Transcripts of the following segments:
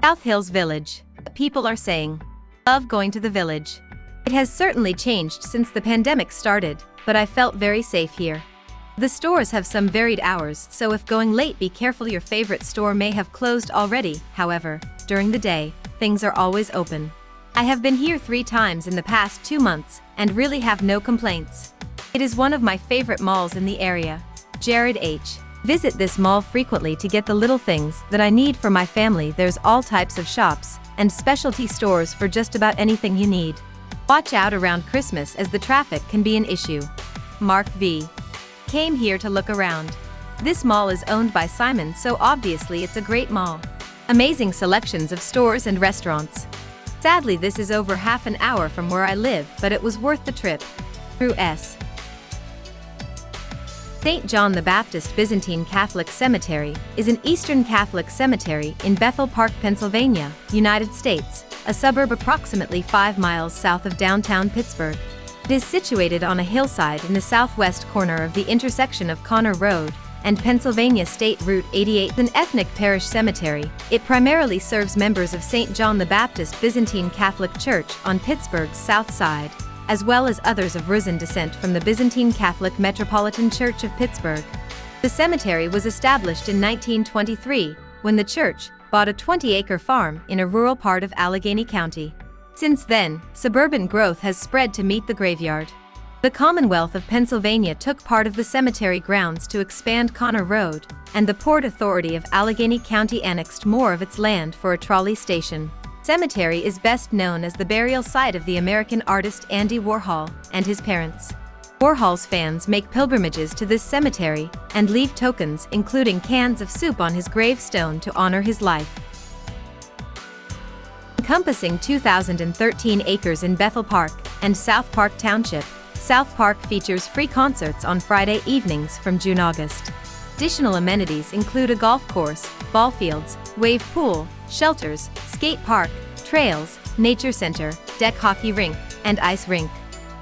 South Hills Village. People are saying, love going to the village. It has certainly changed since the pandemic started, but I felt very safe here. The stores have some varied hours, so if going late, be careful, your favorite store may have closed already. However, during the day, things are always open. I have been here 3 times in the past 2 months, and really have no complaints. It is one of my favorite malls in the area. Jared H. Visit this mall frequently to get the little things that I need for my family. There's all types of shops and specialty stores for just about anything you need. Watch out around Christmas as the traffic can be an issue. Mark V. Came here to look around. This mall is owned by Simon, so obviously it's a great mall. Amazing selections of stores and restaurants. Sadly, this is over half an hour from where I live, but it was worth the trip. Through S. St. John the Baptist Byzantine Catholic Cemetery is an Eastern Catholic cemetery in Bethel Park, Pennsylvania, United States, a suburb approximately 5 miles south of downtown Pittsburgh. It is situated on a hillside in the southwest corner of the intersection of Connor Road and Pennsylvania State Route 88. An ethnic parish cemetery, it primarily serves members of St. John the Baptist Byzantine Catholic Church on Pittsburgh's south side, as well as others of Risen descent from the Byzantine Catholic Metropolitan Church of Pittsburgh. The cemetery was established in 1923, when the church bought a 20-acre farm in a rural part of Allegheny County. Since then, suburban growth has spread to meet the graveyard. The Commonwealth of Pennsylvania took part of the cemetery grounds to expand Connor Road, and the Port Authority of Allegheny County annexed more of its land for a trolley station. Cemetery is best known as the burial site of the American artist Andy Warhol and his parents. Warhol's fans make pilgrimages to this cemetery and leave tokens, including cans of soup, on his gravestone to honor his life. Encompassing 2,013 acres in Bethel Park and South Park Township, South Park features free concerts on Friday evenings from June-August. Additional amenities include a golf course, ball fields, wave pool, shelters, skate park, trails, nature center, deck hockey rink, and ice rink.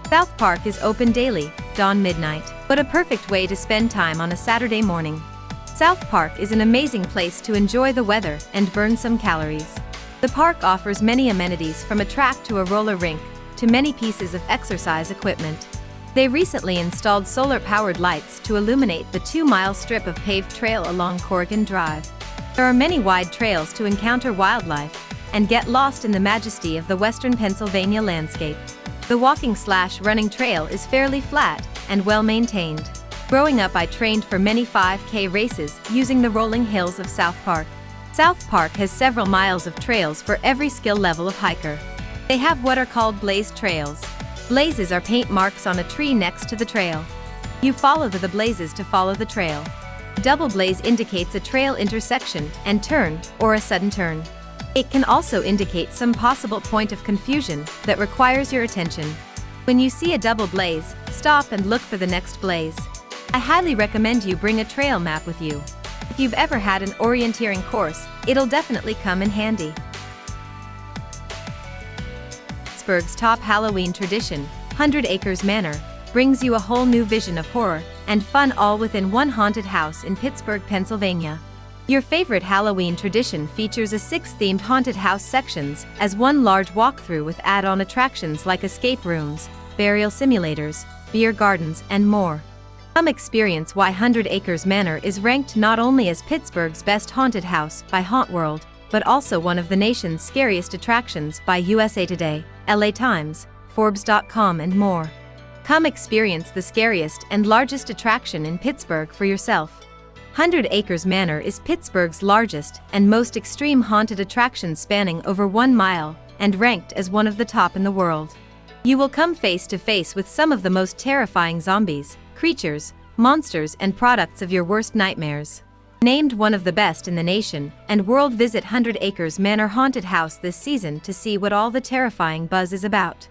South Park is open daily, dawn midnight, but a perfect way to spend time on a Saturday morning. South Park is an amazing place to enjoy the weather and burn some calories. The park offers many amenities, from a track to a roller rink, to many pieces of exercise equipment. They recently installed solar-powered lights to illuminate the 2-mile strip of paved trail along Corrigan Drive. There are many wide trails to encounter wildlife and get lost in the majesty of the western Pennsylvania landscape. The walking/running trail is fairly flat and well-maintained. Growing up, I trained for many 5K races using the rolling hills of South Park. South Park has several miles of trails for every skill level of hiker. They have what are called blaze trails. Blazes are paint marks on a tree next to the trail. You follow the blazes to follow the trail. Double blaze indicates a trail intersection and turn, or a sudden turn. It can also indicate some possible point of confusion that requires your attention. When you see a double blaze, stop and look for the next blaze. I highly recommend you bring a trail map with you. If you've ever had an orienteering course, it'll definitely come in handy. Pittsburgh's top Halloween tradition, 100 Acres Manor, brings you a whole new vision of horror and fun, all within one haunted house in Pittsburgh, Pennsylvania. Your favorite Halloween tradition features a 6 themed haunted house sections as one large walkthrough with add-on attractions like escape rooms, burial simulators, beer gardens, and more. Come experience why 100 Acres Manor is ranked not only as Pittsburgh's best haunted house by Haunt World, but also one of the nation's scariest attractions by USA Today, LA Times, Forbes.com, and more. Come experience the scariest and largest attraction in Pittsburgh for yourself. 100 Acres Manor is Pittsburgh's largest and most extreme haunted attraction, spanning over 1 mile and ranked as one of the top in the world. You will come face to face with some of the most terrifying zombies, creatures, monsters, and products of your worst nightmares. Named one of the best in the nation and world, visit 100 Acres Manor Haunted House this season to see what all the terrifying buzz is about.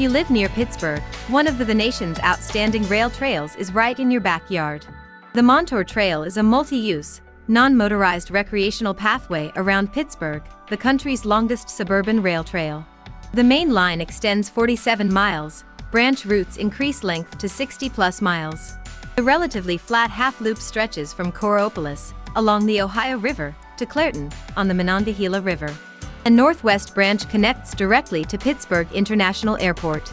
you live near Pittsburgh, one of the nation's outstanding rail trails is right in your backyard. The Montour Trail is a multi-use, non-motorized recreational pathway around Pittsburgh, the country's longest suburban rail trail. The main line extends 47 miles, branch routes increase length to 60-plus miles. The relatively flat half-loop stretches from Coraopolis, along the Ohio River, to Clairton, on the Monongahela River. A northwest branch connects directly to Pittsburgh International Airport.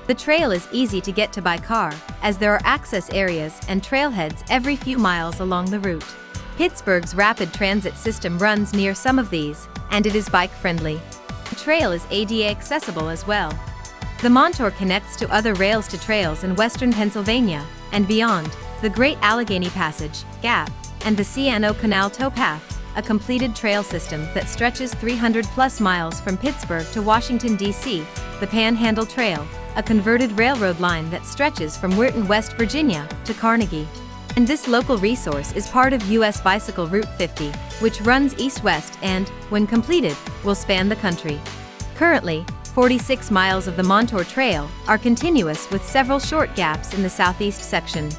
The trail is easy to get to by car, as there are access areas and trailheads every few miles along the route. Pittsburgh's rapid transit system runs near some of these, and it is bike-friendly. The trail is ADA accessible as well. The Montour connects to other rails to trails in western Pennsylvania and beyond, the Great Allegheny Passage, GAP, and the C&O Canal Towpath, a completed trail system that stretches 300-plus miles from Pittsburgh to Washington, D.C., the Panhandle Trail, a converted railroad line that stretches from Weirton, West Virginia, to Carnegie. And this local resource is part of U.S. Bicycle Route 50, which runs east-west and, when completed, will span the country. Currently, 46 miles of the Montour Trail are continuous with several short gaps in the southeast section.